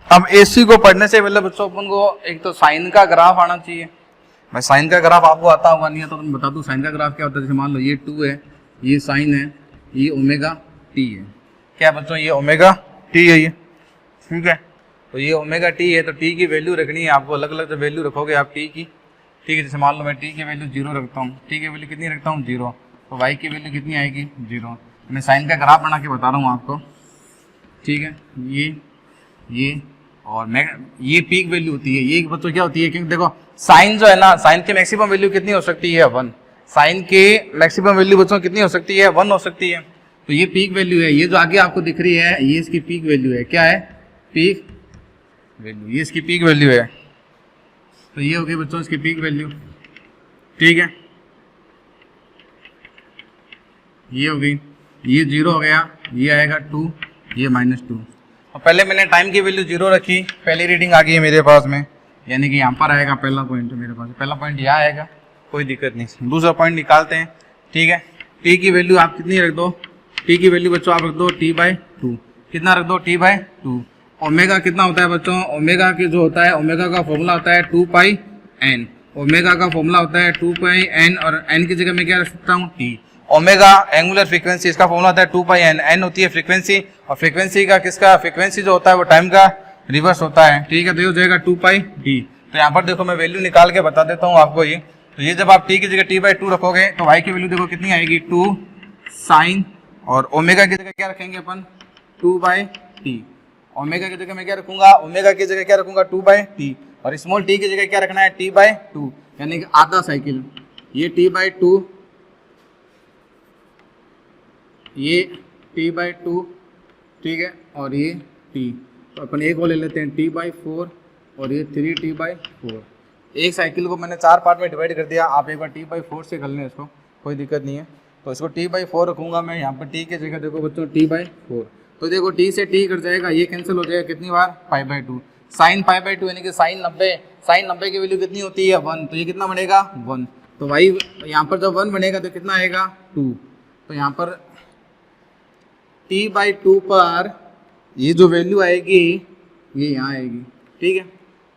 अब AC को पढ़ने से पहले बच्चों अपन को एक तो साइन का ग्राफ आना चाहिए। मैं साइन का ग्राफ आपको आता होगा नहीं है तो मैं बता दूं साइन का ग्राफ क्या होता है। जैसे मान लो ये 2 है, ये साइन है, ये ओमेगा टी है। क्या बच्चों, ये ओमेगा टी है ये, ठीक है। तो ये ओमेगा टी है, तो टी की वैल्यू रखनी है आपको, अलग अलग जो वैल्यू रखोगे आप टी की, ठीक है। जैसे मान लो मैं टी की वैल्यू 0 रखता हूँ, टी की वैल्यू कितनी रखता हूँ 0, तो वाई की वैल्यू कितनी आएगी 0। मैं साइन का ग्राफ बना के बता रहा हूँ आपको, ठीक है। ये और मैं ये पीक वैल्यू होती है, ये बच्चों क्या होती है, क्योंकि देखो साइन जो है ना, साइन की मैक्सिमम वैल्यू कितनी हो सकती है 1। साइन के मैक्सिमम वैल्यू बच्चों कितनी हो सकती है 1 हो सकती है। तो ये पीक वैल्यू है, ये जो आगे आपको दिख रही है ये इसकी पीक वैल्यू है। क्या है, पीक वैल्यू, ये इसकी पीक वैल्यू है। तो ये हो गई बच्चों इसकी पीक वैल्यू, ठीक है। ये हो गई, ये 0 हो गया, ये आएगा 2, ये -2। और पहले मैंने टाइम की वैल्यू 0 रखी, पहली रीडिंग आ गई है मेरे पास में, यानी कि यहाँ पर आएगा पहला पॉइंट। मेरे पास पहला पॉइंट यहाँ आएगा, कोई दिक्कत नहीं। दूसरा पॉइंट निकालते हैं, ठीक है। टी की वैल्यू आप कितनी रख दो, टी की वैल्यू बच्चों आप रख दो t/2। कितना रख दो, t/2। ओमेगा कितना होता है बच्चों, ओमेगा की जो होता है, ओमेगा का फॉर्मूला होता है 2πn। ओमेगा का फॉर्मूला होता है 2πn, और n की जगह मैं क्या रख सकता हूँ, t। ओमेगा एंगुलर फ्रीक्वेंसी, इसका फॉर्मूला होता है 2πn। n होती है फ्रीक्वेंसी, और फ्रीक्वेंसी का किसका, फ्रीक्वेंसी जो होता है वो टाइम का रिवर्स होता है, ठीक है। तो ये हो जाएगा 2πd। तो यहाँ पर देखो मैं वैल्यू निकाल के बता देता हूँ आपको ये। तो ये जब आप t की जगह t/2 रखोगे तो y की वैल्यू देखो कितनी आएगी 2 साइन, और ओमेगा की जगह क्या रखेंगे अपन 2/t। ओमेगा की जगह मैं क्या रखूंगा, ओमेगा की जगह क्या रखूंगा 2/t, और स्मॉल t की जगह क्या रखना है t/2, यानी कि आधा साइकिल। ये t/2, ये t/2, ठीक है, और ये t। तो अपन एक वो ले लेते हैं t/4, और ये 3t/4। एक साइकिल को मैंने 4 पार्ट में डिवाइड कर दिया, आप एक बार t/4 से कर लें इसको, कोई दिक्कत नहीं है। तो इसको t/4 रखूंगा मैं, यहाँ पर t की जगह देखो बच्चों t/4। तो देखो t से t कट जाएगा, ये कैंसिल हो जाएगा, कितनी बार π/2। साइन π/2 यानी कि साइन 90, साइन 90 की वैल्यू कितनी होती है 1, तो ये कितना बनेगा 1। तो भाई यहाँ पर जब 1 बनेगा तो कितना आएगा 2। तो यहाँ पर t/2 पर ये जो वैल्यू आएगी ये यहाँ आएगी, ठीक है।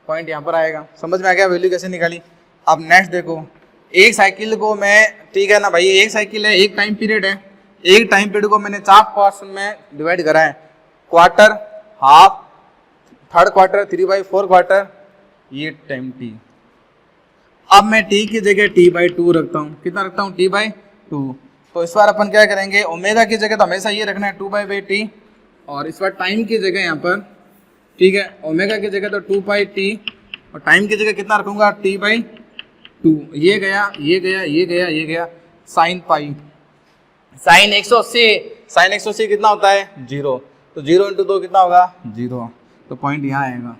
पॉइंट यहाँ पर आएगा, समझ में आ गया वैल्यू कैसे निकाली। अब नेक्स्ट देखो, एक साइकिल को मैं, ठीक है ना भाई, एक साइकिल है, एक टाइम पीरियड है, एक टाइम पीरियड को मैंने 4 पार्ट्स में डिवाइड करा है, quarter, half, third quarter, 3/4 quarter, ये टाइम t। अब मैं t की जगह t/2 रखता हूँ, कितना रखता हूँ t/2। तो इस बार अपन क्या करेंगे, ओमेगा की जगह तो हमेशा ये रखना है 2/t, और इस बार टाइम की जगह यहाँ पर, ठीक है, ओमेगा की जगह तो 2πt, और टाइम की जगह कितना रखूंगा t/2। ये गया, ये गया, ये गया, ये गया, साइन पाई, साइन 180, साइन 180 कितना होता है 0। तो 0 × 2 कितना होगा 0। तो पॉइंट यहाँ आएगा,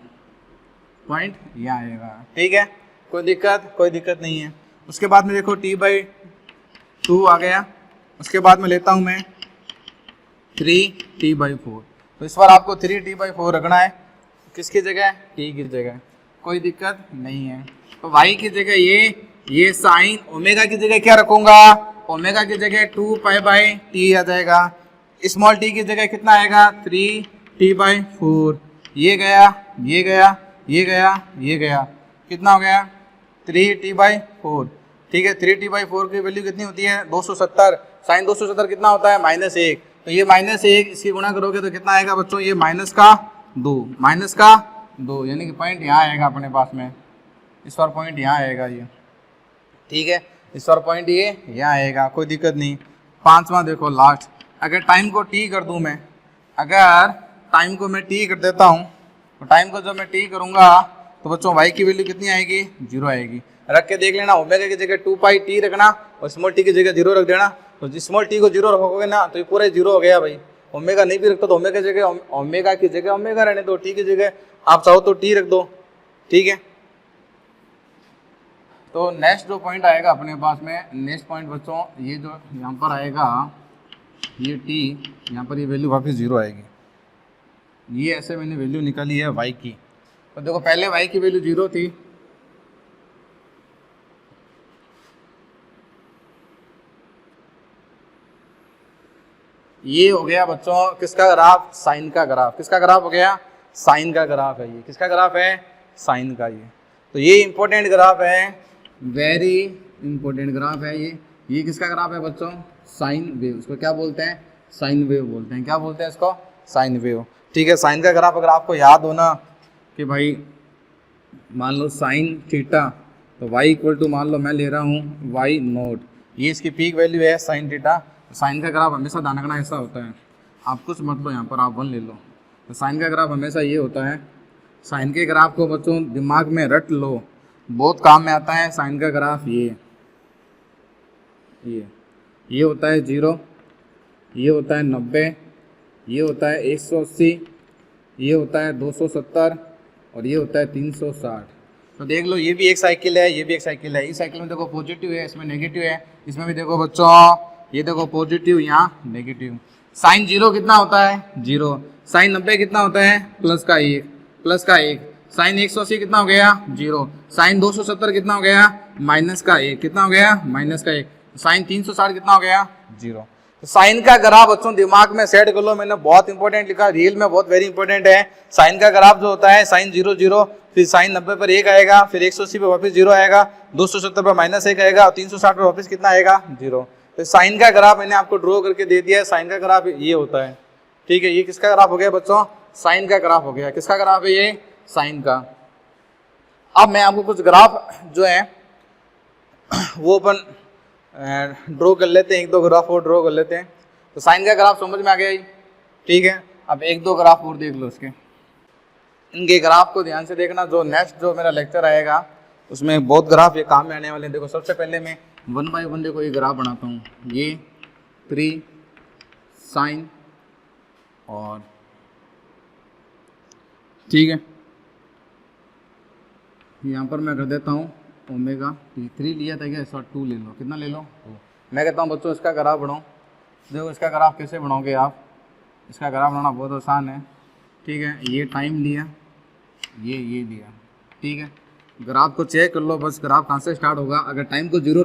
पॉइंट यहाँ आएगा, ठीक है। कोई दिक्कत नहीं है। उसके बाद में देखो t/2 आ गया, उसके बाद में लेता हूँ मैं 3t/4। तो इस बार आपको 3t/4 रखना है, किसकी जगह, t की जगह, कोई दिक्कत नहीं है। तो y की जगह ये साइन, ओमेगा की जगह क्या रखूंगा, ओमेगा की जगह 2π/t आ जाएगा, स्मॉल t की जगह कितना आएगा 3t/4। ये गया, ये गया, ये गया, ये गया, कितना हो गया 3t/4, ठीक है। 3t/4 की वैल्यू कितनी होती है 270, साइन 270 कितना होता है -1। तो ये -1 इसकी गुणा करोगे तो कितना आएगा बच्चों, ये -2, यानी कि पॉइंट यहाँ आएगा अपने पास में। इस बार पॉइंट यहाँ आएगा ये, ठीक है, इस बार पॉइंट ये यहाँ आएगा, कोई दिक्कत नहीं। 5वां देखो लास्ट, अगर टाइम को t कर दूँ मैं, अगर टाइम को मैं t कर देता हूँ, तो टाइम को जब मैं t करूँगा तो बच्चों y की वैल्यू कितनी आएगी 0 आएगी। रख के देख लेना, ओमेगा की जगह 2πt रखना और स्मॉल t की जगह 0 रख देना। तो स्मॉल t को 0 रखोगे ना तो ये पूरा 0 हो गया भाई। ओमेगा नहीं भी रखता तो ओमेगा की जगह ओमेगा रहने दो, t की जगह आप चाहो तो t रख दो, ठीक है। तो नेक्स्ट जो पॉइंट आएगा अपने पास में, नेक्स्ट पॉइंट बच्चों ये जो यहाँ पर आएगा, ये t, यहाँ पर ये वैल्यू वापस 0 आएगी। ये ऐसे मैंने वैल्यू निकाली है y की। तो देखो पहले y की वैल्यू 0 थी, ये हो गया बच्चों किसका ग्राफ, साइन का ग्राफ। किसका ग्राफ हो गया, साइन का ग्राफ है ये। किसका ग्राफ है? साइन का ये। तो ये इंपॉर्टेंट ग्राफ है, वेरी इंपॉर्टेंट ग्राफ है ये। ये किसका ग्राफ है बच्चों? Sine wave. इसको क्या बोलते हैं? साइन वेव बोलते हैं। क्या बोलते हैं इसको? Sine wave. ठीक है, साइन का ग्राफ अगर आपको याद हो ना कि भाई मान लो साइन थीटा, तो y इक्वल टू मान लो मैं ले रहा हूँ y नोट, ये इसकी पीक वैल्यू है साइन थीटा। साइन का ग्राफ हमेशा ध्यान रखना ऐसा होता है, आप कुछ मत लो यहाँ पर, आप 1 ले लो। तो साइन का ग्राफ हमेशा ये होता है। साइन के ग्राफ को बच्चों दिमाग में रट लो, बहुत काम में आता है। साइन का ग्राफ ये होता है 0, ये होता है 90, ये होता है 180, ये होता है 270 और ये होता है 360। तो देख लो, ये भी एक साइकिल है, ये भी एक साइकिल है। इस साइकिल में देखो पॉजिटिव है, इसमें नेगेटिव है, इसमें भी देखो बच्चों, ये देखो पॉजिटिव, यहाँ नेगेटिव। साइन 0 कितना होता है? 0। साइन 90 कितना होता है? प्लस का 1। साइन 180 कितना हो गया? 0। साइन 270 कितना हो गया? माइनस का 1। कितना हो गया? माइनस का 1। साइन 360 कितना हो गया? 0। तो साइन का ग्राफ बच्चों दिमाग में सेट कर लो, मैंने बहुत इंपॉर्टेंट लिखा, रियल में बहुत वेरी इंपॉर्टेंट है। साइन का ग्राफ जो होता है, साइन 0 0, फिर साइन 90 पर 1 आएगा, फिर 180 पर वापस 0 आएगा, 270 पर -1 आएगा और 360 पर वापस कितना आएगा? 0। तो साइन का ग्राफ मैंने आपको ड्रॉ करके दे दिया है। साइन का ग्राफ ये होता है। ठीक है, ये किसका ग्राफ हो गया बच्चों? साइन का ग्राफ हो गया। किसका ग्राफ है ये? साइन का। अब मैं आपको कुछ ग्राफ जो है वो अपन ड्रॉ कर लेते हैं, 1-2 ग्राफ और ड्रॉ कर लेते हैं। तो साइन का ग्राफ समझ में आ गया ही। ठीक है, अब 1-2 ग्राफ और देख लो इसके। इनके ग्राफ को ध्यान से देखना, जो नेक्स्ट जो मेरा लेक्चर आएगा उसमें बहुत ग्राफ ये काम में आने वाले हैं। देखो, सबसे पहले मैं 1 बाय 1 देखो ये ग्राफ बनाता हूँ। ये 3 साइन और ठीक है, यहाँ पर मैं कर देता हूँ ओमेगा टी। 3 लिया था क्या? 2 ले लो। कितना ले लो? 2। मैं कहता हूँ बच्चों इसका ग्राफ बनाओ। देखो इसका ग्राफ कैसे बनाओगे आप? इसका ग्राफ बनाना बहुत आसान है। ठीक है, ये टाइम लिया, ये लिया। ठीक है, ग्राफ को चेक कर लो बस, ग्राफ कहाँ से स्टार्ट होगा। अगर टाइम को 0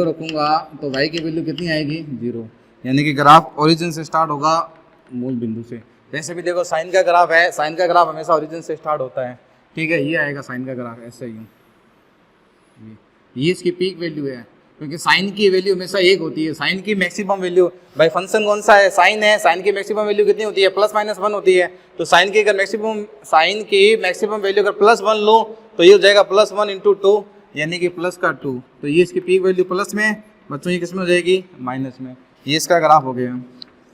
रखूँगा, तो y की वैल्यू कितनी आएगी? 0। यानी कि ग्राफ ओरिजिन से स्टार्ट होगा, मूल बिंदु से। जैसे भी देखो साइन का ग्राफ है, साइन का ग्राफ हमेशा ओरिजिन से स्टार्ट होता है। ठीक है, ये आएगा साइन का ग्राफ ऐसे ही। ये इसकी पीक वैल्यू है, क्योंकि साइन की वैल्यू हमेशा 1 होती है। साइन की मैक्सिमम वैल्यू, भाई फंक्शन कौन सा है? साइन है। साइन की मैक्सिमम वैल्यू कितनी होती है? +-1 होती है। तो साइन की मैक्सिमम वैल्यू अगर +1 लो तो ये हो जाएगा +1 × 2, यानी कि प्लस का 2। तो ये इसकी पीक वैल्यू प्लस में, बच्चों ये किस में हो जाएगी? माइनस में। ये इसका ग्राफ हो गया।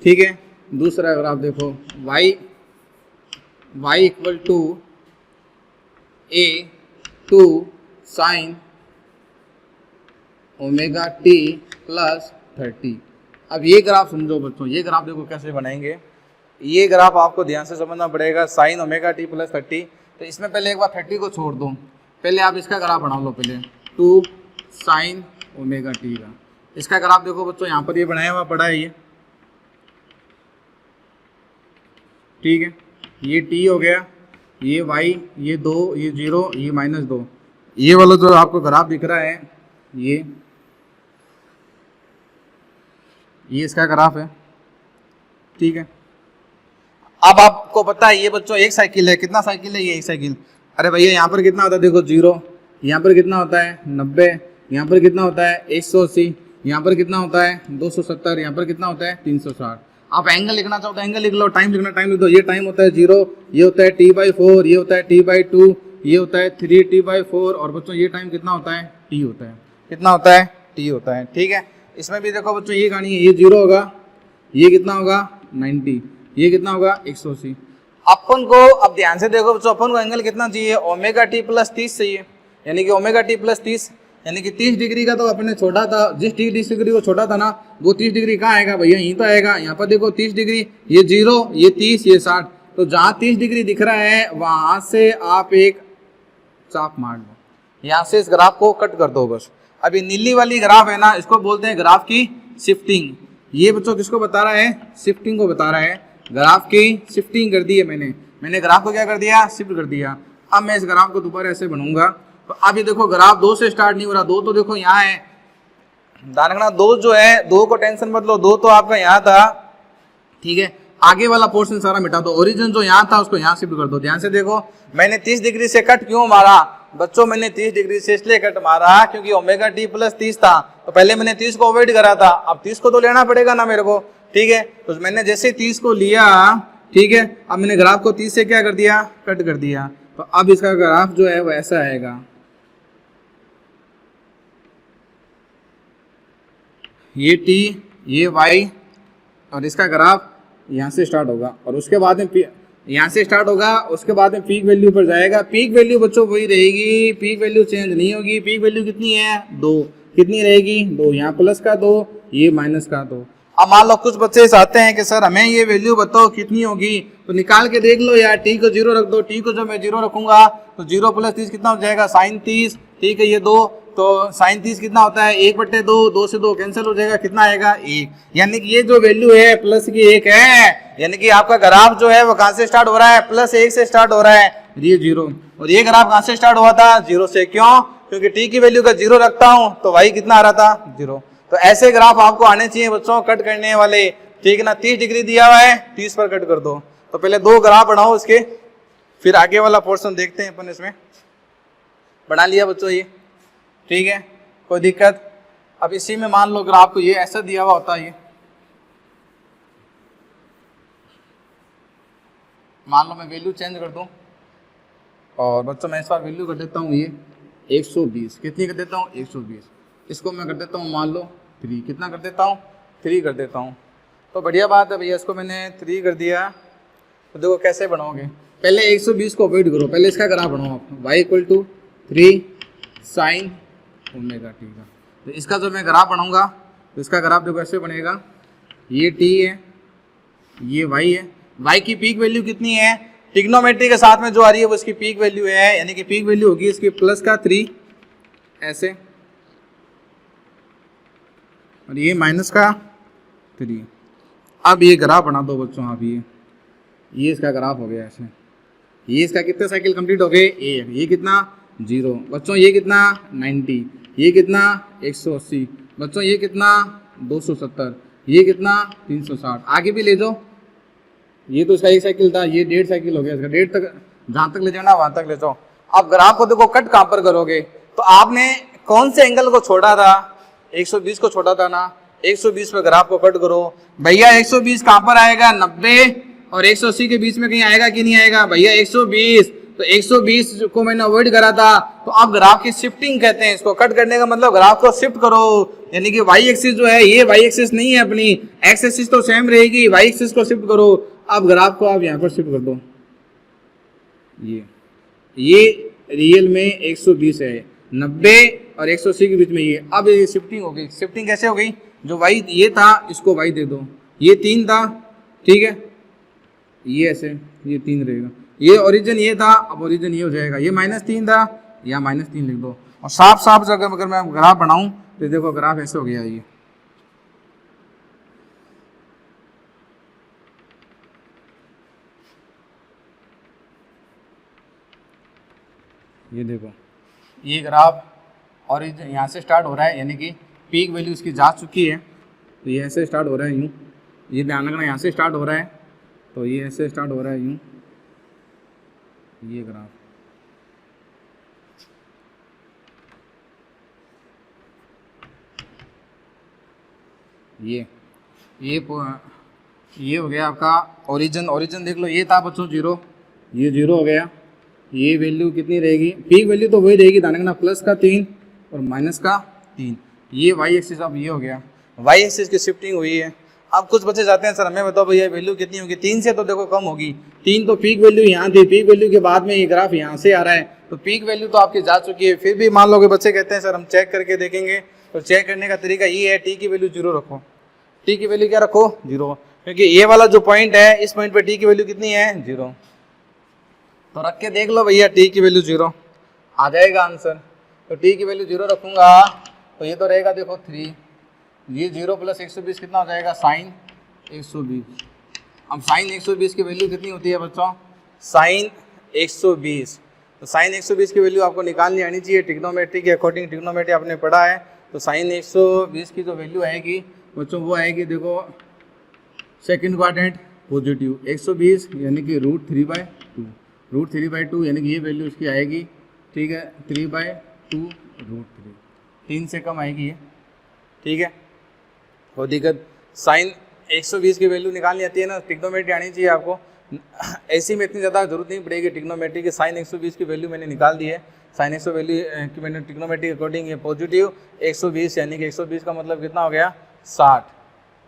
ठीक है, दूसरा ग्राफ देखो, y equal to a2 sine omega T plus 30। अब ये ग्राफ समझो बच्चों, ये ग्राफ देखो कैसे बनाएंगे। ये ग्राफ आपको ध्यान से समझना पड़ेगा, साइन ओमेगा टी प्लस 30। तो इसमें पहले एक बार 30 को छोड़ दो, पहले आप इसका ग्राफ बना लो। पहले 2 साइन ओमेगा टी का इसका ग्राफ देखो बच्चों, यहाँ पर ये बनाया हुआ पड़ा है ये। ठीक है, ये t हो गया, ये y, ये 2, ये 0, ये -2। ये वाला जो आपको ग्राफ दिख रहा है ये इसका ग्राफ है। ठीक है, अब आपको पता है ये बच्चों एक साइकिल है। कितना साइकिल है? ये एक साइकिल। अरे भैया यहाँ पर कितना होता है? देखो 0, यहाँ पर कितना होता है? 90, यहाँ पर कितना होता है? 180, यहाँ पर कितना होता है? 270, यहाँ पर कितना होता है? 360। आप एंगल लिखना चाहो तो एंगल लिख लो, टाइम लिखना टाइम लिख दो। ये टाइम होता है 0, ये होता है t/4, ये होता है t/2, ये होता है 3t/4 और बच्चों ये टाइम कितना होता है? t होता है। कितना होता है? t होता है। ठीक है, इसमें भी देखो बच्चों ये कहानी है, ये 0 होगा, ये कितना होगा? 90, ये कितना होगा? 180। अपन को अब ध्यान से देखो बच्चों, अपन को एंगल कितना चाहिए? ओमेगा टी प्लस 30 चाहिए, यानी कि ओमेगा टी प्लस 30, यानी कि 30 डिग्री का तो अपने छोड़ा था। जिस 30 डिग्री को छोड़ा था ना, वो 30 डिग्री कहाँ आएगा भैया? यहीं तो आएगा। यहाँ पर देखो 30 डिग्री, ये 0, ये 30, ये 60। तो जहाँ 30 डिग्री दिख रहा है वहां से आप एक चाप मार लो, यहाँ से इस ग्राफ को कट कर दो बस। अब ये नीली वाली ग्राफ है ना, इसको बोलते हैं ग्राफ की शिफ्टिंग। ये बच्चों किसको बता रहा है? शिफ्टिंग को बता रहा है। ग्राफ की शिफ्टिंग कर दी है मैंने ग्राफ को क्या कर दिया? शिफ्ट कर दिया। अब मैं इस ग्राफ को दोबारा ऐसे बनूंगा। तो अब ये देखो ग्राफ 2 से स्टार्ट नहीं हो रहा, 2 तो देखो यहाँ है। ध्यान रखना 2 जो है, 2 को टेंशन मत लो, 2 तो आपका यहाँ था। ठीक है, आगे वाला पोर्शन सारा मिटा दो, ओरिजिन जो यहाँ था उसको यहाँ शिफ्ट कर दो। ध्यान से देखो, मैंने 30 डिग्री से कट क्यों मारा बच्चों, मैंने 30 डिग्री से इसलिए कट मारा क्योंकि ओमेगा टी प्लस 30 था, तो पहले मैंने 30 को अवॉइड करा था, अब 30 को तो लेना पड़ेगा ना मेरे को, ठीक है। तो मैंने जैसे 30 को लिया, ठीक है, अब मैंने ग्राफ को 30 से क्या कर दिया, कट कर दिया, तो अब इसका ग्राफ जो है वो ऐसा आएगा, ये टी, ये वाई, और इसका ग्राफ यहाँ से स्टार्ट होगा, और उसके बाद में यहाँ से स्टार्ट होगा, उसके बाद में पीक वैल्यू पर जाएगा। पीक वैल्यू बच्चों वही रहेगी, पीक वैल्यू चेंज नहीं होगी। पीक वैल्यू कितनी है, 2, कितनी रहेगी, 2, यहाँ प्लस का 2, ये माइनस का 2। अब मान लो कुछ बच्चे चाहते हैं कि सर हमें ये वैल्यू बताओ कितनी होगी, तो निकाल के देख लो यार, टी को 0 रख दो, टी को जब मैं 0 रखूंगा तो 0 + 30 कितना हो जाएगा, sin 30, ठीक है, ये 2, तो sin 30 कितना होता है, 1/2, 2 से 2 कैंसिल हो जाएगा, कितना आएगा, 1। यानी कि ये जो वैल्यू है प्लस की 1 है, यानी कि आपका ग्राफ जो है वो कहां से स्टार्ट हो रहा है, +1 से स्टार्ट हो रहा है, ये 0, और ये ग्राफ कहां से स्टार्ट हुआ था, 0 से। क्यों, क्योंकि टी की वैल्यू का 0 रखता हूं तो वाई कितना आ रहा था, 0। तो ऐसे ग्राफ आपको आने चाहिए बच्चों कट करने वाले, ठीक है ना। 30 डिग्री दिया हुआ है, 30 पर कट कर दो, तो पहले 2 ग्राफ बनाओ उसके, फिर आगे वाला पोर्शन देखते हैं अपन। इसमें बना लिया बच्चों ये, ठीक है, कोई दिक्कत। अब इसी में मान लो ग्राफ को ये ऐसा दिया हुआ होता है, ये मान लो मैं वैल्यू चेंज कर दूं, और बच्चों मैं इस बार वैल्यू कर देता हूँ ये 120, कितनी कर देता हूँ, 120। इसको मैं कर देता हूँ मान लो 3, कितना कर देता हूँ, 3 कर देता हूँ। तो बढ़िया बात है भैया, इसको मैंने 3 कर दिया। तो देखो कैसे बनाओगे, पहले 120 को अवॉइड करो, पहले इसका ग्राफ बनाओ, y = 3 sin ओमेगा टी का। तो इसका जो मैं ग्राफ बनाऊंगा तो इसका ग्राफ देखो ऐसे बनेगा, ये t है, ये y है, y की पीक वैल्यू कितनी है, ट्रिग्नोमेट्री के साथ में जो आ रही है वो इसकी पीक वैल्यू है, यानी कि पीक वैल्यू होगी इसकी प्लस का 3 ऐसे, और ये माइनस का 3। अब ये ग्राफ बना दो बच्चों आप, ये इसका ग्राफ हो गया ऐसे, ये इसका कितने साइकिल कंप्लीट हो गए, 1, ये कितना 0 बच्चों, ये कितना 90, ये कितना 180 बच्चों, ये कितना 270, ये कितना 360, आगे भी ले जाओ, ये तो इसका 1 साइकिल था, ये 1.5 साइकिल हो गया इसका, 1.5 तक जहाँ तक ले जाना वहां तक ले जाओ। अब ग्राफ को देखो कट कहाँ पर करोगे, तो आपने कौन से एंगल को छोड़ा था, 120 को छोड़ा था ना, 120 पे ग्राफ को कट करो भैया। 120 कहाँ पर आएगा, 90 और 180 के बीच में कहीं आएगा कि नहीं आएगा भैया, 120। तो 120 को मैंने अवॉइड करा था, तो अब ग्राफ की शिफ्टिंग कहते हैं इसको। कट करने का मतलब ग्राफ को शिफ्ट करो, यानी कि वाई एक्सिस जो है ये वाई एक्सिस नहीं है अपनी, एक्स एक्सिस तो सेम रहेगी, वाई एक्सिस को शिफ्ट करो। अब ग्राफ को आप यहाँ पर शिफ्ट कर दो, ये रियल में 120 है, 90 और 180 के बीच में ये। अब ये शिफ्टिंग हो गई, शिफ्टिंग कैसे हो गई, जो वाई ये था इसको वाई दे दो, ये 3 था, ठीक है, ये ऐसे ये 3 रहेगा, ये ओरिजिन ये था, अब ओरिजिन ये हो जाएगा, ये -3 था, या -3 लिख दो। और साफ साफ जगह अगर मैं ग्राफ बनाऊं तो देखो ग्राफ ऐसे हो गया, ये देखो ये ग्राफ ओरिजिन यहाँ से स्टार्ट हो रहा है, यानी कि पीक वैल्यू इसकी जा चुकी है, तो ये ऐसे स्टार्ट हो रहा है यूँ, ये ध्यान रखना यहाँ से स्टार्ट हो रहा है, तो ये ऐसे स्टार्ट हो रहा है यूँ, ये ग्राफ ये हो गया आपका ओरिजिन। ओरिजिन देख लो, ये था बच्चों 0, ये 0 हो गया, ये वैल्यू कितनी रहेगी, पीक वैल्यू तो वही रहेगी, ध्यान रखना प्लस का 3 और माइनस का 3। ये वाई एक्सिस, अब ये हो गया वाई एक्सिस की शिफ्टिंग हुई है। अब कुछ बच्चे जाते हैं सर हमें बताओ भैया वैल्यू कितनी होगी, 3 से तो देखो कम होगी, 3 तो पीक वैल्यू यहाँ थी, पीक वैल्यू के बाद में ये ग्राफ यहाँ से आ रहा है, तो पीक वैल्यू तो आपकी जा चुकी है। फिर भी मान लो कि बच्चे कहते हैं सर हम चेक करके देखेंगे, तो चेक करने का तरीका ये है, टी की वैल्यू 0 रखो, टी की वैल्यू क्या रखो 0, क्योंकि ये वाला जो पॉइंट है इस पॉइंट पे टी की वैल्यू कितनी है 0, तो रख के देख लो भैया, टी की वैल्यू 0 आ जाएगा आंसर। तो टी की वैल्यू 0 रखूंगा तो ये तो रहेगा देखो 3, ये 0 + 120 कितना हो जाएगा साइन 120। अब साइन 120 की वैल्यू कितनी होती है बच्चों, साइन 120, तो साइन 120 की वैल्यू आपको निकालनी आनी चाहिए ट्रिग्नोमेट्री के अकॉर्डिंग, ट्रिग्नोमेट्री आपने पढ़ा है। तो साइन 120 की जो वैल्यू आएगी बच्चों वो आएगी देखो सेकंड क्वाड्रेंट पॉजिटिव, 120 यानी कि √3/2, √3/2 यानी कि ये वैल्यू इसकी आएगी, ठीक है, 3/2 √3, 3 से कम आएगी ये, ठीक है। कोई दिक्कत, साइन 120 की वैल्यू निकालनी आती है ना, ट्रिग्नोमेट्री आनी चाहिए आपको, ऐसी में इतनी ज़्यादा जरूरत नहीं पड़ेगी ट्रिग्नोमेट्री की। साइन 120 की वैल्यू मैंने निकाल दी है, साइन 100 वैल्यू की मैंने ट्रिग्नोमेट्री के अकॉर्डिंग ये पॉजिटिव 120 यानी कि 120 का मतलब कितना हो गया 60,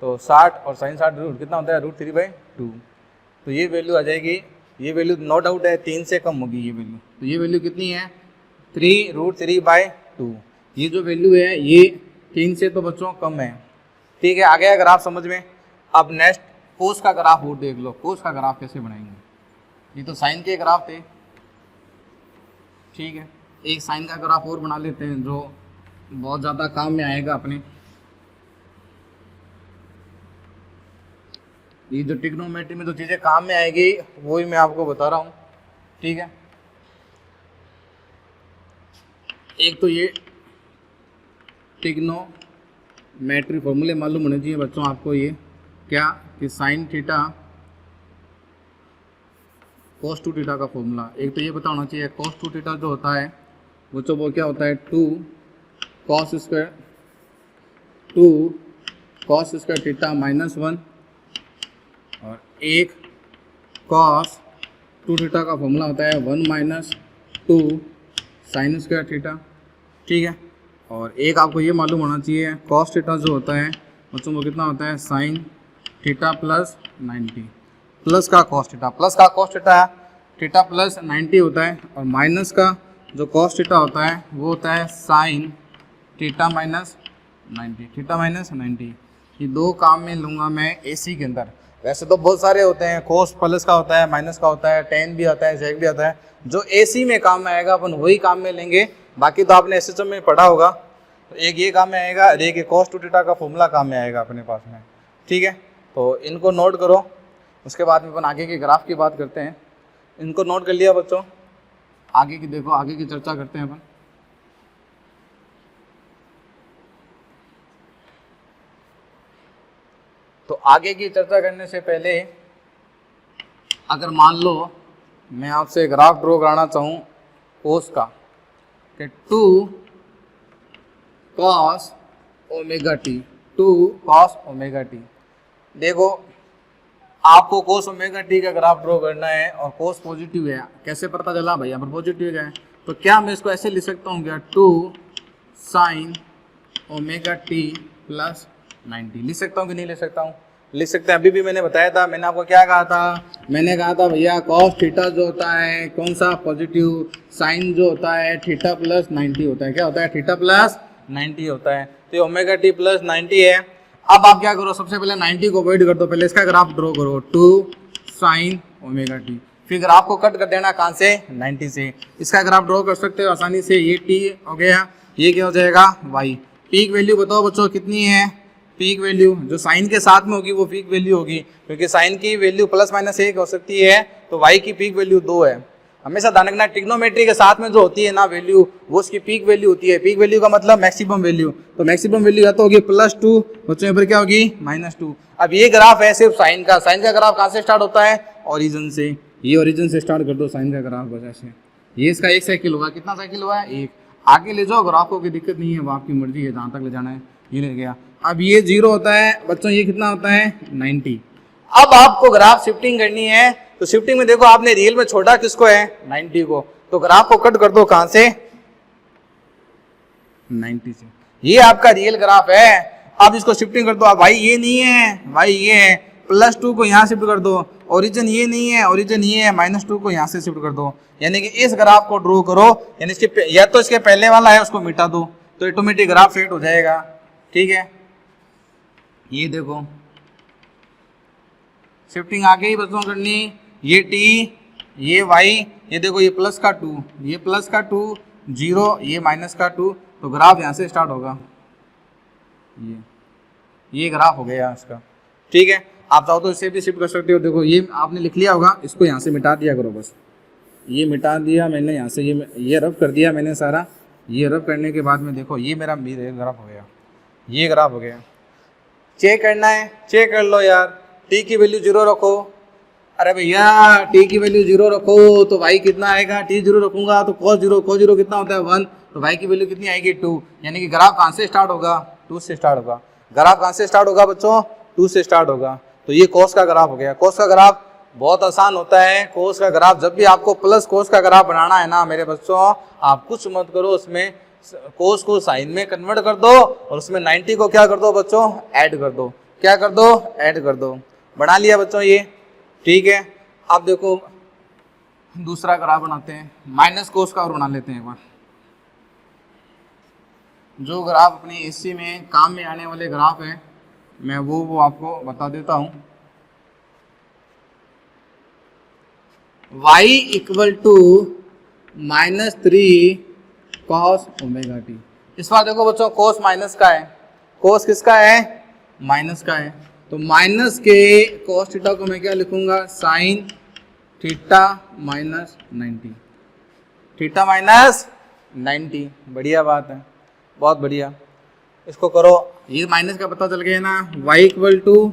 तो 60 और साइन 60 रूट कितना होता है √3/2, तो ये वैल्यू आ जाएगी, ये वैल्यू नो डाउट है 3 से कम होगी ये वैल्यू, तो ये वैल्यू कितनी है 3√3/2, ये जो वैल्यू है ये 3 से तो बच्चों कम है, ठीक है। आ गया ग्राफ समझ में। अब नेक्स्ट कोस का ग्राफ और देख लो, कोस का ग्राफ कैसे बनाएंगे, ये तो साइन के ग्राफ थे, ठीक है, एक साइन का ग्राफ और बना लेते हैं जो बहुत ज़्यादा काम में आएगा अपने, ये जो ट्रिग्नोमेट्री में जो चीज़ें काम में आएगी वही मैं आपको बता रहा हूँ, ठीक है। एक तो ये ट्रिग्नोमेट्री फॉर्मूले मालूम होने चाहिए बच्चों आपको, ये क्या कि साइन थीटा cos 2 थीटा का फॉर्मूला, एक तो ये पता होना चाहिए cos 2 थीटा जो होता है बच्चों वो क्या होता है 2 cos स्क्वायर थीटा -1, और एक cos 2 थीटा का फॉर्मूला होता है 1 - 2 साइन स्क्वायर थीटा, ठीक है। और एक आपको ये मालूम होना चाहिए cos थीटा जो होता है बच्चों वो कितना होता है साइन थीटा प्लस 90, प्लस का cos थीटा, प्लस का cos थीटा प्लस 90 होता है, और माइनस का जो cos थीटा होता है वो होता है साइन थीटा माइनस 90, ये दो काम में लूँगा मैं एसी के अंदर। वैसे तो बहुत सारे होते हैं, cos प्लस का होता है, माइनस का होता है, tan भी आता है, sec भी आता है, जो एसी में काम में आएगा अपन वही काम में लेंगे, बाकी तो आपने एसएचएम में पढ़ा होगा, तो एक ये काम में आएगा और एक cos 2 थीटा का फॉर्मूला काम में आएगा अपने पास में, ठीक है। तो इनको नोट करो, उसके बाद में अपन आगे के ग्राफ की बात करते हैं। इनको नोट कर लिया बच्चों, आगे की देखो, आगे की चर्चा करते हैं अपन। तो आगे की चर्चा करने से पहले अगर मान लो मैं आपसे ग्राफ ड्रॉ कराना चाहूँ कोस का, कि 2 cos ω t, 2 cos ω t, देखो आपको cos ω t का ग्राफ ड्रॉ करना है और cos पॉजिटिव है, कैसे पता चला भाई यहाँ पर पॉजिटिव है, तो क्या मैं इसको ऐसे लिख सकता हूँ क्या 2 sin ω t प्लस 90, लिख सकता हूँ कि नहीं लिख सकता हूँ, लिख सकते हैं। अभी भी मैंने बताया था, मैंने आपको क्या कहा था, मैंने कहा था भैया cos थीटा जो होता है कौन सा पॉजिटिव, साइन जो होता है थीटा प्लस 90 होता है, क्या होता है थीटा प्लस 90 होता है, तो ω t प्लस 90 है। अब आप क्या करो, सबसे पहले 90 को अवॉइड कर दो, पहले इसका ग्राफ ड्रॉ करो 2 sin ω t, फिर ग्राफ को कट कर देना कहाँ से 90 से, इसका ग्राफ ड्रॉ कर सकते हो आसानी से, ये t हो गया, ये क्या हो जाएगा y। पीक वैल्यू बताओ बच्चों कितनी है, पीक वैल्यू जो साइन के साथ में होगी वो पीक वैल्यू होगी, क्योंकि साइन की वैल्यू ±1 हो सकती है, तो y की पीक वैल्यू 2 है। हमेशा ध्यान रखना ट्रिग्नोमेट्री के साथ में जो होती है ना वैल्यू, वो उसकी पीक वैल्यू होती है, पीक वैल्यू का मतलब मैक्सिमम वैल्यू, तो मैक्सिमम वैल्यू या तो होगी +2, बच्चों यहाँ पर क्या होगी -2। अब ये ग्राफ है सिर्फ साइन का, साइन का ग्राफ कहाँ से स्टार्ट होता है ओरिजिन से, ये ओरिजिन से स्टार्ट कर दो साइन का ग्राफ वजह से, ये इसका 1 साइकिल होगा, कितना साइकिल हुआ है 1, आगे ले जाओ ग्राफ को, कोई दिक्कत नहीं है, वो आपकी मर्जी है जहाँ तक ले जाना है, ये ले गया। अब ये 0 होता है बच्चों, ये कितना होता है 90। अब आपको ग्राफ शिफ्टिंग करनी है, तो शिफ्टिंग में देखो आपने रियल में छोड़ा किसको है 90 को, तो ग्राफ को कट कर दो कहां से 90 से, ये आपका रियल ग्राफ है। अब इसको शिफ्टिंग कर दो, अब भाई ये नहीं है, भाई ये है, +2 को यहाँ शिफ्ट कर दो, ओरिजिन ये नहीं है, ओरिजिन ये है, -2 को यहाँ से शिफ्ट कर दो, यानी कि इस ग्राफ को ड्रॉ करो, यानी इसके या तो इसके पहले वाला है उसको मिटा दो, तो ऑटोमेटिक ग्राफ सेट हो जाएगा, ठीक है। ये देखो शिफ्टिंग आगे ही बच्चों करनी, ये t, ये y, ये देखो ये प्लस का 2, ये प्लस का 2 0, ये माइनस का 2, तो ग्राफ यहाँ से स्टार्ट होगा, ये ग्राफ हो गया इसका, ठीक है। आप चाहो तो इससे भी शिफ्ट कर सकते हो, देखो ये आपने लिख लिया होगा, इसको यहाँ से मिटा दिया करो बस, ये मिटा दिया मैंने यहाँ से, ये रब कर दिया मैंने सारा, ये रब करने के बाद में देखो ये मेरा ग्राफ हो गया, ये ग्राफ हो गया। चेक करना है चेक कर लो यार, टी की वैल्यू 0 रखो। अरे भैया टी की वैल्यू 0 रखो तो भाई कितना आएगा, टी 0 रखूंगा तो cos 0 कितना होता है 1, तो भाई की वैल्यू कितनी आएगी 2। यानी कि ग्राफ कहाँ से स्टार्ट होगा, 2 से स्टार्ट होगा। ग्राफ कहाँ से स्टार्ट होगा बच्चों, 2 से स्टार्ट होगा। तो ये cos का ग्राफ हो गया। cos का ग्राफ बहुत आसान होता है। cos का ग्राफ जब भी आपको प्लस cos का ग्राफ बनाना है ना मेरे बच्चों, आप कुछ मत करो, उसमें cos को साइन में कन्वर्ट कर दो और उसमें 90 को क्या कर दो बच्चों, ऐड कर दो। क्या कर दो, ऐड कर दो। बना लिया बच्चों ये, ठीक है। अब देखो दूसरा ग्राफ बनाते हैं, माइनस cos का और बना लेते हैं एक बार। जो ग्राफ अपनी एससी में काम में आने वाले ग्राफ है मैं वो आपको बता देता हूं। y equal to -3 cos omega T. इस बार देखो बच्चों cos माइनस का है, cos किसका है, माइनस का है। तो माइनस के cos थीटा को मैं क्या लिखूंगा, sine theta minus 90, theta minus 90। बढ़िया बात है, बहुत बढ़िया। इसको करो, ये माइनस का पता चल गया ना। y इक्वल टू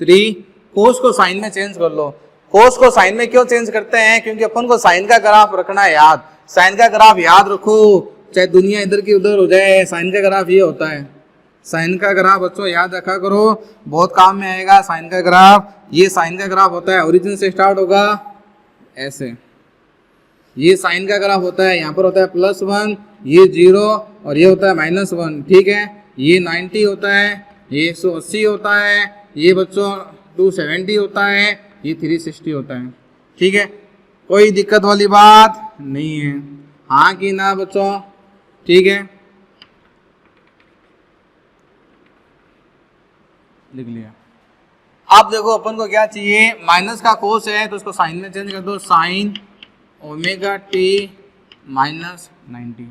3, cos को साइन में चेंज कर लो। cos को साइन में क्यों चेंज करते हैं, क्योंकि अपन को साइन का ग्राफ रखना है याद। साइन का ग्राफ याद रखो, चाहे दुनिया इधर की उधर हो जाए, साइन का ग्राफ ये होता है। साइन का ग्राफ बच्चों याद रखा करो, बहुत काम में आएगा साइन का ग्राफ। ये साइन का ग्राफ होता है, ओरिजिन से स्टार्ट होगा ऐसे। ये साइन का ग्राफ होता है, यहाँ पर होता है +1, ये 0 और ये होता है -1, ठीक है। ये 90 होता है, ये 180 होता है, ये बच्चों 270 होता है, ये 360 होता है, ठीक है। कोई दिक्कत वाली बात नहीं है, हाँ कि ना बच्चों, ठीक है। लिख लिया। अब देखो अपन को क्या चाहिए, माइनस का कोस है तो उसको साइन में चेंज कर दो, साइन ओमेगा टी माइनस 90।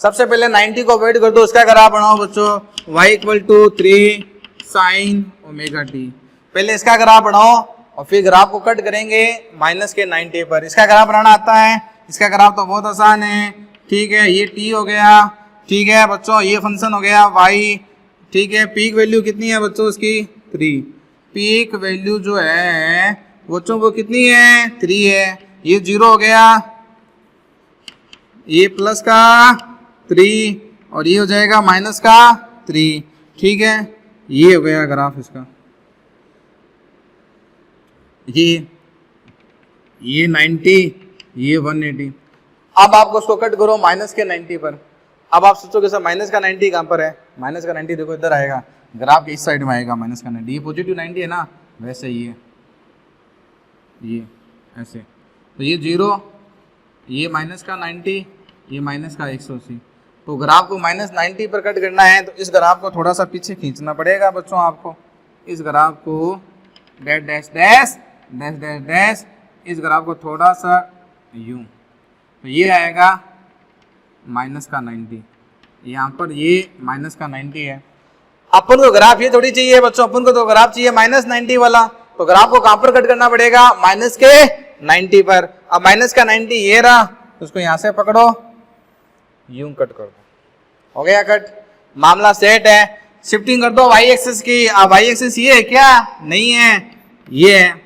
सबसे पहले 90 को वेट कर दो, उसका ग्राफ बनाओ बच्चों, y equal to 3 sine omega T. पहले इसका ग्राफ बनाओ और फिर ग्राफ को कट करेंगे माइनस के 90 पर। इसका ग्राफ बनाना आता है, इसका ग्राफ तो बहुत आसान है, ठीक है। ये t हो गया, ठीक है बच्चों, ये फंक्शन हो गया y, ठीक है। पीक वैल्यू कितनी है बच्चों उसकी 3, पीक वैल्यू जो है बच्चों वो कितनी है 3 है। ये 0 हो गया, ये प्लस का 3 और ये हो जाएगा माइनस का 3, ठीक है। ये हो गया ग्राफ इसका, ये 90, ये 180। अब आपको उसको कट करो माइनस के 90 पर। अब आप सोचोगे सर माइनस का 90 कहाँ पर है, माइनस का 90 देखो इधर आएगा, ग्राफ के इस साइड में आएगा माइनस का 90। ये पॉजिटिव 90 है ना, वैसे ये ऐसे। तो ये 0, ये माइनस का 90, ये माइनस का 180। तो ग्राफ को -90 पर कट करना है तो इस ग्राफ को थोड़ा सा पीछे खींचना पड़ेगा बच्चों आपको। इस ग्राफ को dash dash dash dash dash dash, इस ग्राफ को थोड़ा सा यूं, तो ये आएगा माइनस का 90। यहाँ पर ये माइनस का 90 है। अपन को ग्राफ ये थोड़ी चाहिए बच्चों, अपन को तो ग्राफ चाहिए -90 वाला। तो ग्राफ को कहाँ पर कट करना पड़ेगा, माइनस के 90 पर। अब माइनस का 90 ये रहा, तो उसको यहाँ से पकड़ो, यूं कट कर दो, हो गया कट, मामला सेट है। शिफ्टिंग कर दो वाई एक्सिस की। अब वाई एक्सिस ये है क्या, नहीं है, ये है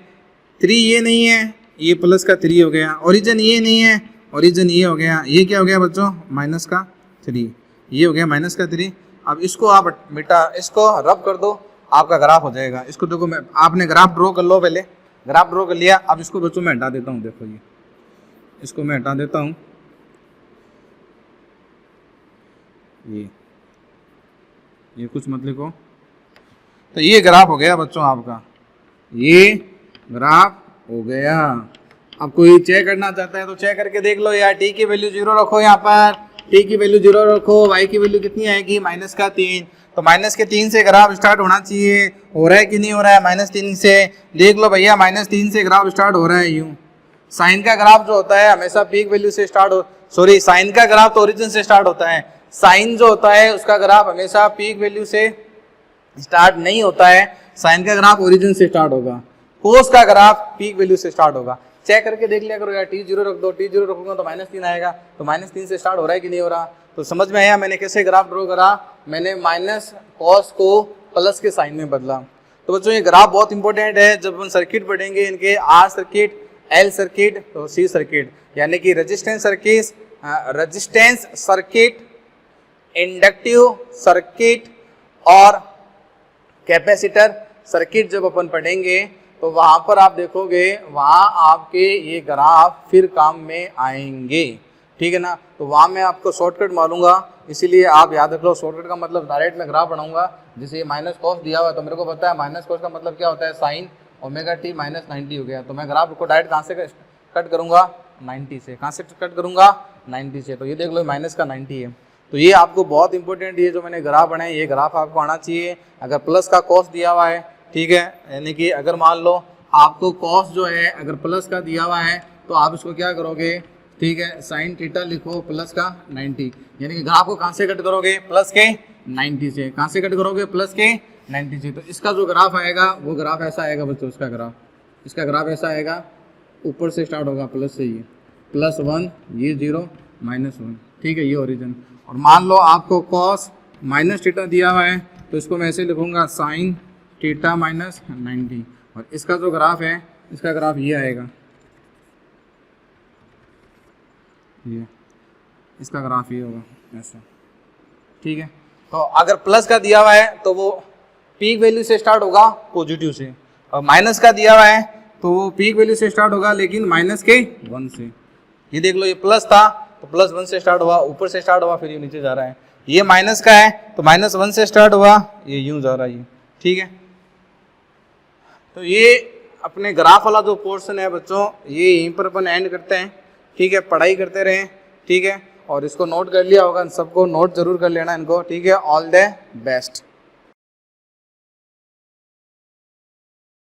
3, ये नहीं है, ये प्लस का 3 हो गया। ओरिजिन ये नहीं है, ओरिजिन ये हो गया। ये क्या हो गया बच्चों, माइनस का 3, ये हो गया माइनस का 3। अब इसको आप बेटा इसको रब कर दो, आपका ग्राफ हो जाएगा। इसको देखो, मैं आपने ग्राफ ड्रॉ कर लो, पहले ग्राफ ड्रॉ कर लिया। अब इसको बच्चों मैं हटा देता हूँ, देखो ये इसको मैं हटा देता हूँ, ये कुछ मत लिखो। तो ये ग्राफ हो गया बच्चों आपका, ये ग्राफ हो गया। अब कोई चेक करना चाहता है तो चेक करके देख लो यार। टी की वैल्यू 0 रखो, यहाँ पर टी की वैल्यू 0 रखो, वाई की वैल्यू कितनी आएगी, माइनस का 3। तो माइनस के 3 से ग्राफ स्टार्ट होना चाहिए, हो रहा है कि नहीं हो रहा है, -3 से। देख लो भैया, -3 से ग्राफ स्टार्ट हो रहा है यूं। साइन का ग्राफ जो होता है हमेशा पीक वैल्यू से स्टार्ट हो, सॉरी साइन का ग्राफ तो ओरिजिन से स्टार्ट होता है। साइन जो होता है उसका ग्राफ हमेशा पीक वैल्यू से स्टार्ट नहीं होता है, साइन का ग्राफ ओरिजिन से स्टार्ट होगा। कोस का ग्राफ पीक वैल्यू से स्टार्ट होगा। चेक करके देख लिया करो यार, t0 रख दो, t0 रखूंगा तो -3 आएगा। तो -3 से स्टार्ट हो रहा है कि नहीं हो रहा। तो समझ में आया मैंने कैसे ग्राफ ड्रॉ करा। मैंने माइनस कॉस को प्लस के साइन में बदला। तो बच्चों ये ग्राफ बहुत इंपॉर्टेंट है। जब हम सर्किट पढ़ेंगे इनके आर सर्किट, एल सर्किट, तो सी सर्किट, यानी कि रेजिस्टेंस सर्किट, इंडक्टिव सर्किट और कैपेसिटर सर्किट जब अपन पढ़ेंगे तो वहां पर आप देखोगे वहां आपके ये ग्राफ फिर काम में आएंगे, ठीक है ना। तो वहां मैं आपको शॉर्टकट मारूंगा, इसीलिए आप याद रख लो। शॉर्टकट का मतलब डायरेक्ट मैं ग्राफ बनाऊंगा। जैसे ये माइनस कॉस दिया हुआ है तो मेरे को पता है माइनस कॉस का मतलब क्या होता है, साइन ओमेगा टी माइनस 90 हो गया। तो मैं ग्राफ को डायरेक्ट कहाँ से कट करूंगा, 90 से। कहाँ से कट करूंगा, 90 से। तो ये देख लो माइनस का 90 है। तो ये आपको बहुत इंपॉर्टेंट, ये जो मैंने ग्राफ बनाया ये ग्राफ आपको आना चाहिए। अगर प्लस का कॉस दिया हुआ है, ठीक है, यानी कि अगर मान लो आपको कॉस जो है अगर प्लस का दिया हुआ है तो आप इसको क्या करोगे, ठीक है, साइन थीटा लिखो प्लस का 90, यानी कि ग्राफ को कहाँ से कट करोगे, प्लस के 90 से। कहाँ से कट करोगे, प्लस के 90 से। तो इसका जो ग्राफ आएगा वो ग्राफ ऐसा आएगा बच्चों। इसका ग्राफ ऐसा आएगा, ऊपर से स्टार्ट होगा प्लस से, ये +1, ये 0, -1, ठीक है, ये ओरिजिन। और मान लो आपको कॉस माइनस थीटा दिया हुआ है तो इसको मैं ऐसे लिखूंगा साइन थीटा माइनस 90। और इसका जो ग्राफ है, इसका ग्राफ ये आएगा, ये इसका ग्राफ ये होगा ऐसा, ठीक है। तो अगर प्लस का दिया हुआ है तो वो पीक वैल्यू से स्टार्ट होगा पॉजिटिव से, और माइनस का दिया हुआ है तो वो पीक वैल्यू से स्टार्ट होगा लेकिन -1 से। ये देख लो ये प्लस था तो +1 से स्टार्ट हुआ, ऊपर से स्टार्ट हुआ, फिर ये नीचे जा रहा है। ये माइनस का है तो -1 से स्टार्ट हुआ, ये यूं जा रहा है, ये ठीक है। तो ये अपने ग्राफ वाला जो पोर्शन है बच्चों, ये यहीं पर अपन एंड करते हैं, ठीक है। पढ़ाई करते रहें, ठीक है। और इसको नोट कर लिया होगा, सबको नोट जरूर कर लेना इनको, ठीक है। All the best.